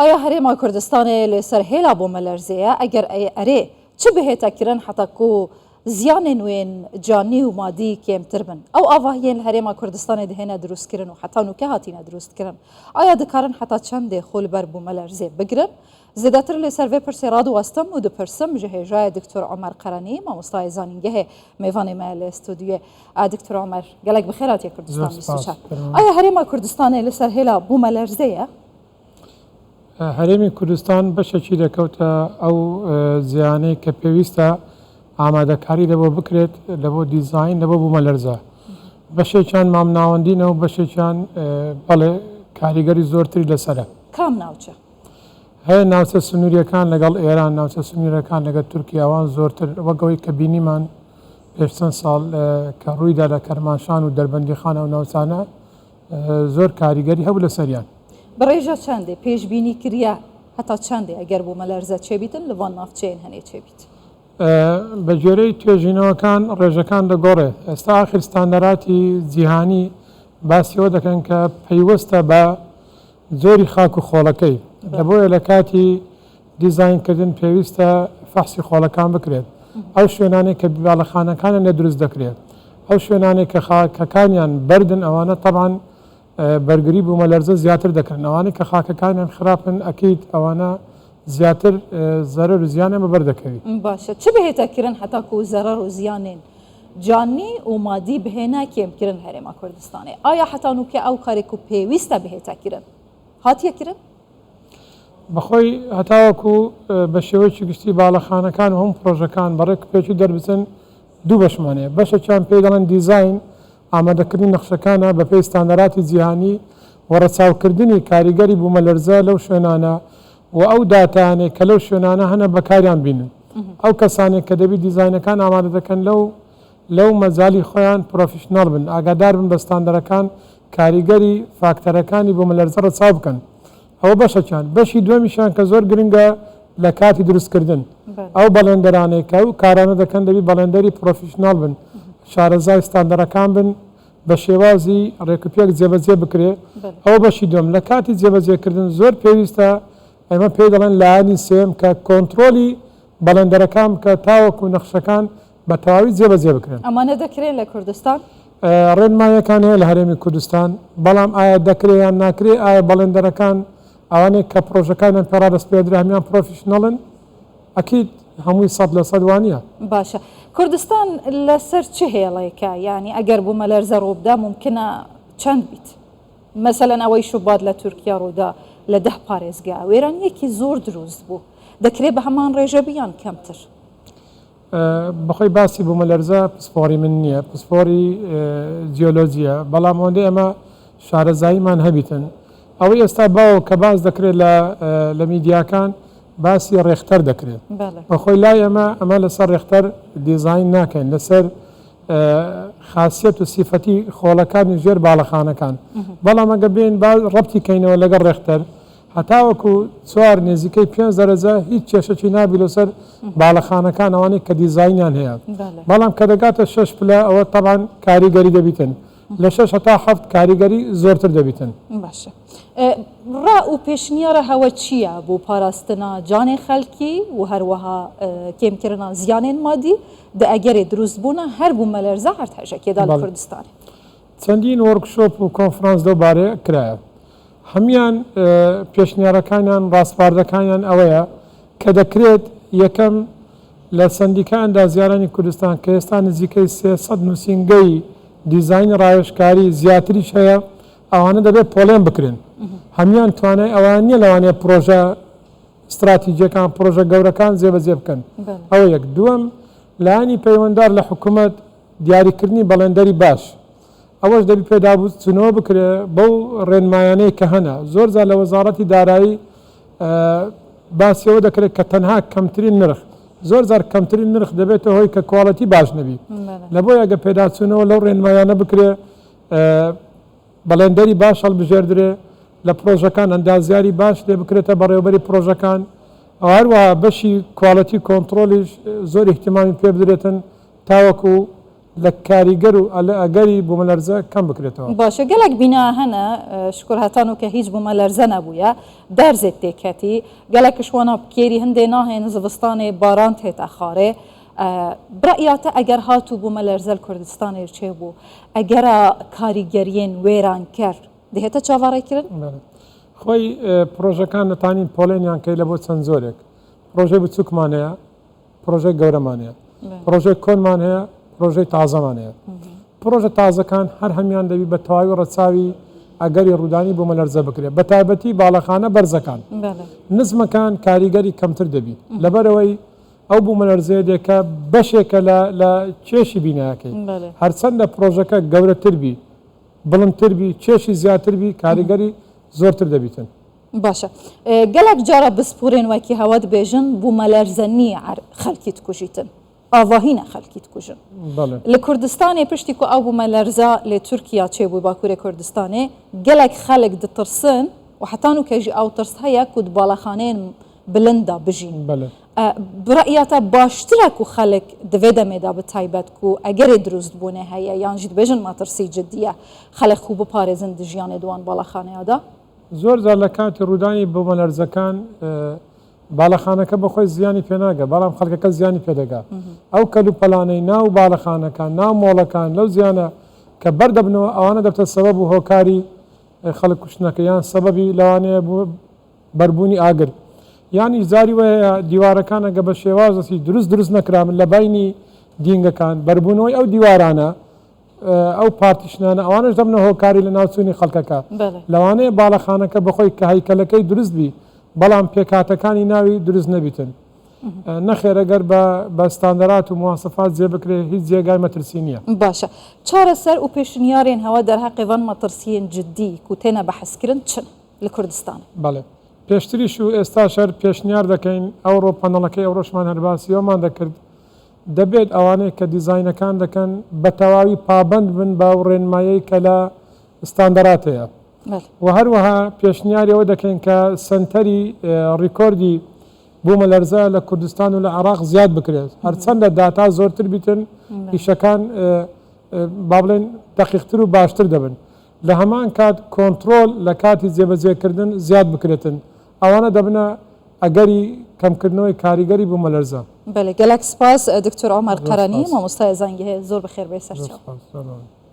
آیا هەرێما کوردستانê li ser hêla bomelerziye eger erê çi bihête kirin heta ku ziyanên wên canî û madî kêmtir bin? Ew avahiyên li herêma Kurdistanê dihêne drûstkirin û heta nûke hatîne drûstkirin. Aya dikarin heta çendê xwe li ber bomelerziye bigirin? Zêdetir lê ser vê pirsê radiwestim û dipirsim ji hêjayê Diktor Omer Qerenî, mamostayê zanîngehê mêvanê me li stûdyoyê. Diktor Omer, gelek bi xêr hatiye Kurdistan bîstûçar. Aya herêma Kurdistanê li ser hêla bomelerziye? هەرێمی کوردستان بەشێکی دەکەوتە ئەو زیانەی کە پێویستە ئامادەکاری لەبۆ بکرێت لە بۆ دیزاین لە بۆ بوومەلەرزە. بەشێکیان مامناوەندینە و بەشێکیان بەڵێ کاریگەری زۆرتری لەسەرە. کام ناوچە؟ هەیە ناوچە سنووریەکان لەگەڵ ئێران، ناوچە سنووریەکان لەگەڵ تورکیاوان زۆرتر وەگەوەی کە بینیمان پێش چەند ساڵ کە ڕوویدا لە کەرمانشان و دەربەندیخانە و ناوچانە زۆر کاریگەری هەبوو لەسەریان. بڕێژە چەندێ پێشبینی کردە هەتا چەندێ ئەگەر بوومەلەرزە چێبیتن لە وان ناوچەیەن هەنێ چێبیت؟ بە جێرەی توێژینەوەکان ڕێژەکان دەگۆڕێت. ئێستا ئاخر ستاندەراتی جیهانی باسیەوە دەکەن کە پەیوەستە بە زۆری خاک و خۆڵەکەی لە بۆیە لە کاتی دیزاینکردن پێویستە فەحسی خۆڵەکان بکرێت. ئەو شوێنانێک کە باڵەخانەکانە لە دروست دەکرێت، ئەو شوێنانێک کە خاکەکانیان بەردن ئەوانە تەبعاً بەرگری بوومەلەرزە زیاتر دەکەن. ئەوانەی کە خاکەکانیان خراپن ئەکەیت ئەوانە زیاتر زەرەر و زیانە بەبەر دەکەوێت. باشە چ بهێتە کردن هەتا کو زەرەر و زیانên canî û madî bihêne kêmkirin herêma Kurdistanê? Aya heta nûke ew karê ku pêwîst e bihête kirin hatiye kirin؟ بەخۆی هەتاوەکو بە شێوەیەکی گشتی باڵەخانەکان و هەم پرۆژەکان بەڕێک پێچی دەربچن دوو بەشمانەیە. بەشێکیان پێی دەڵێن دیزاین ئامادەکردنی نەخشەکانە بە پێی ستاندەراتی جیهانی و ڕەچاوکردنی کاریگەری بوومەلەرزە لەو شوێنانە و ئەو داتانێک کە لەو شوێنانە هەنە بەکاریان بینن. ئەو کەسانێک کە دەبی دیزاینەکان ئامادە دەکەن لەو مەجای خۆیان پرۆفیشناڵ بن، ئاگادار بن بە ستاندەرەکان کاریگەری فاکتەرەکانی بوومەلەرزە ڕەچاو بکەن. ئەوە بەشەکان. بەشی دووەمیشیان کە زۆر گرنگە لە کاتی دروستکردن ئەو بەڵێندەرانێک کە ئەو کارانە دەکەن دەبی بەڵێندەری پرۆفیشناڵ بن، شارەزای ستاندەرەکان بن، بە شێوازی ڕێکوپێک جێبەجێ بکرێت. ئەو بەشی دوم. لە کاتی جێبەجێکردن زۆر پێویستە ئەمە پێی دەڵێن لایانی سێم کە کۆنتترۆلی بەڵێندەرەکان کە تاوەکو نەخشەکان بە تەواوی جێبەجێ بکرێن. ئەمانە دەکرێن لە کوردستان؟ ڕێنمایەکان هەیە لە هەرێمی کوردستان، بەڵام ئایا دەکرێت یان ناکرێت؟ ئایا بەڵێندەرەکان ئەوانەیە کە پرۆژەکانیان پێڕادەست پێدرا هەمیان پرۆفیشنەڵن؟ ئەکید هەمووی 100% وانە. باشە. کوردستان لەسەر چه هێڵەیەکە؟ یعنی ئەگەر بوومەلەرزە ڕووبدا ممکنە چەند بیت؟ مەسەلەن ئەوەی شوبات لە تورکیا ڕوودا لە 10 پارێزگا وێرانیەکی زۆر دروست بوو، دەکرێت بە هەمان ڕێژە بیان کەمتر؟ بەخۆی باسی بوومەلەرزە پسپۆری من نییە، پسپۆری جیۆلۆجیە، بەڵام ئەوەندەی ئەمە شارەزاییمان هەبیتن. ئەوەی ئێستا باوە کە باز دەکرێت لە میدیاکان باسی ڕێختەر دەکرێت. بەخۆی لای ئەمە لەسەر ڕێختەر دیزاین ناکەین، لەسەر خاصیت و سیفەتی خۆڵەکانی ژێر باڵەخانەکان. بەڵام ئەگە بێن ڕەبتی کەینەوە لەگەڵ ڕێختەر هەتاوەکو 4 نێزیکەی 5 دەرەجە هیچ کێشەی نابی لەسەر باڵەخانەکان ئەوانەی کە دیزاینیان هەیە. بەڵام کە دەگاتە 6 پلە ئەوە تەبعاً کاریگەری دەبیتن، لە 6 هەتا 7 کاریگەری زۆرتر دەبیتن. باشە. ڕا و پێشنیارە هەوە چییە بۆ پاراستنا جانێ خەلکی و هەروەها کێمکردنا زیانên مادی دە ئەگەرێ دروست بوونە هەر بوومەلەرزە هەر هەژەکێدا لە کوردستانی؟ چەندین وەرکشۆپ و کۆنفرانس دەوبارەیە کرایە. هەمیان پێشنیارەکانیان ڕاستپاردەکانیان ئەوەیە کە دەکرێت یەکەم لە سندیکە ئەندازیارانی کوردستان کە ئێستا نزیکەی 300 نووسینگەی دیزاین ڕایشکاری زیاتریش هەیە، ئەوانە دەبێت پۆلێن بکرێن. هەمیان توانای ئەوان نییە لەوانەیە پرۆژە استراتیجیەکان پرۆژە گەورەکان جێبەجێ بکەن. ئەوە یەک. دووەم لایانی پەیوەنددار لە حکوومەت دیاریکردنی بەڵێندەری باش، ئەوەش دەبی پێدابچونەوە بکرێت بەو ڕێنمایانەی کە هەنا. زۆر جار لە وەزارەتی دارایی باسیەوە دەکرێت کە تەنها کەمترین نرخ، زۆر جار کەمترین نرخ دەبێتە هۆی کە کواڵەتی باش نەبی. لە بۆ ئەگە پێداچوونەوە لەو ڕێنمایانە بکرێت بەڵێندەری باش هەڵبژێردرێ لە پرۆژەکان، ئەندازیاری باش لێ بکرێتە بەڕێوەبەری پرۆژەکان. هەروەها بەشی کواڵەتی کۆنتترۆلیش زۆر احتیمامی پێ بدرێتن تاوەکو لە کاریگەر و لە ئەگەری بوومەلەرزە کەم بکرێتەوە. باشە گەلک بینا هەنە شکر هەتان و کە هیچ بوومە لەرزە نەبووە دەرزێت تێکەتی گەلکشوانە بکێری هەندێ ناهێن زڤستانێ باران تێتە خارێ برایاتە ئەگەر هاتوو بوومە لەرزە کوردستانی چێ بوو ئەگەرە کاریگەریên وێران کرد دێتە چاوەڕێکردن؟ خۆی پرۆژەکان نەتانین پۆلێنیان کەی لە بۆ چەند زۆرێک پرۆژەی بچووکمان هەیە پرۆژەی گەورەمان هەیە پرۆژەی کۆنمان هەیە پرۆژەی تازەمان هەیە پرۆژە تازەکان هەر هەمیان دەبی بە تەواوی ڕەچاوی ئەگەری ڕوودانی بوومە لەرزە بکرێت بە تایبەتی باڵەخانە بەرزەکان نزمەکان کاریگەری کەمتر دەبی لەبەرەوەی ئەو بوومە لەرزەیە دێکە بەشێکە لە کێشی بینایەکەی هەرچەندە پرۆژەکە گەورەتر بی بڵندتر بی کێشی زیاتر بی کاریگەری زۆرتر دەبیتن. باشە گەلک جارە بسپورێن وەکی هەوە دبێژن بوومە لەرزە نییە خەڵکی تکوژیتن ئاڤاهینە خەڵکی تکوژن لە کوردستانی پشتی کو ئەو بوومە لەرزە لێ تورکیا چێبووی باکوورێ کوردستانê gelek xelek ditirsin و حتان و kejî ew tirs heye ku di balaxaneyên bilind da bijîn biraya te baştir e ku xelek di vê demê de bi taybet ku egerê dirûst bûne heye yan jî dibêjin matirsî cidî ye xelek xû biparêzin di jiyanê di wan balaxaneya da زۆر جار لە کاتی ڕوودانی بوومە لەرزەکان باڵەخانەکە بەخۆی زیانی پێناگە بەڵام خەڵکەکە زیانی پێدەگا ئەو کەلوپەلانەی ناو باڵەخانەکان ناو مۆڵەکان لەو زیانە کە بەردەبنەوە ئەوانە دەبتە سەبەب و هۆکاری خەڵک کوشتنەکەیان سەبەبی لەوانەیە بەربوونی ئاگر یانی زاری وەیە دیوارەکان ئەگە بە شێوازەسی دروست نەکرامن لە باینی دینگەکان بەربوونەوەی ئەو دیوارانە ئەو پارتیشنانە ئەوانش دەبنە هۆکاری لە ناوچوونی خەڵکەکە لەوانەیە باڵەخانەکە بەخۆی کە هەیکەلەکەی دروست بی بەڵام پێکاتەکانی ناوی دروست نەبیتن نەخێرەگەر بە ستاندەرات و مواسفات جێ بکرێ هیچ جێگای مەترسی نییە. باشە چارەسەر و پێشنیارێن هەوە دەرهەقیڤان مەترسیên جددی کو تێنە بەحەزکردن چن لە کوردستان بەڵێ پێشتریش و ئێستا شەر پێشنیار دەکەین ئەوڕۆ پەنەڵەکەی ئەوڕۆژمان هەرباسیەوەمان دەکرد دەبێت ئەوانەیە کە دیزاینەکان دەکەن بە تەواوی پابند بن بە ڕێنمایی کە لە ستاندەرات هەیە و هەروەها پێشنیاریەوە دەکەین کە سنتەری ڕیکۆردی بوومە لەرزە لە کوردستان و لە عێراق زیاد بکرێت هەرچەندە داتا زۆرتر بیتن ئیشەکان با بڵێن دەقیقتر و باشتر دەبن لە هەمان کات کۆنتترۆل لە کاتی جێبەجێکردن زیاد بکرێتن ئەوانە دەبنە ئەگەری کەمکردنەوەی کاریگەری بوومە لەرزە. بەێ گەلک سپاس دکتۆر عومەر قەرەنی مامۆستای زەنگی هەیە زۆر بەخێر بێ سەرچاو.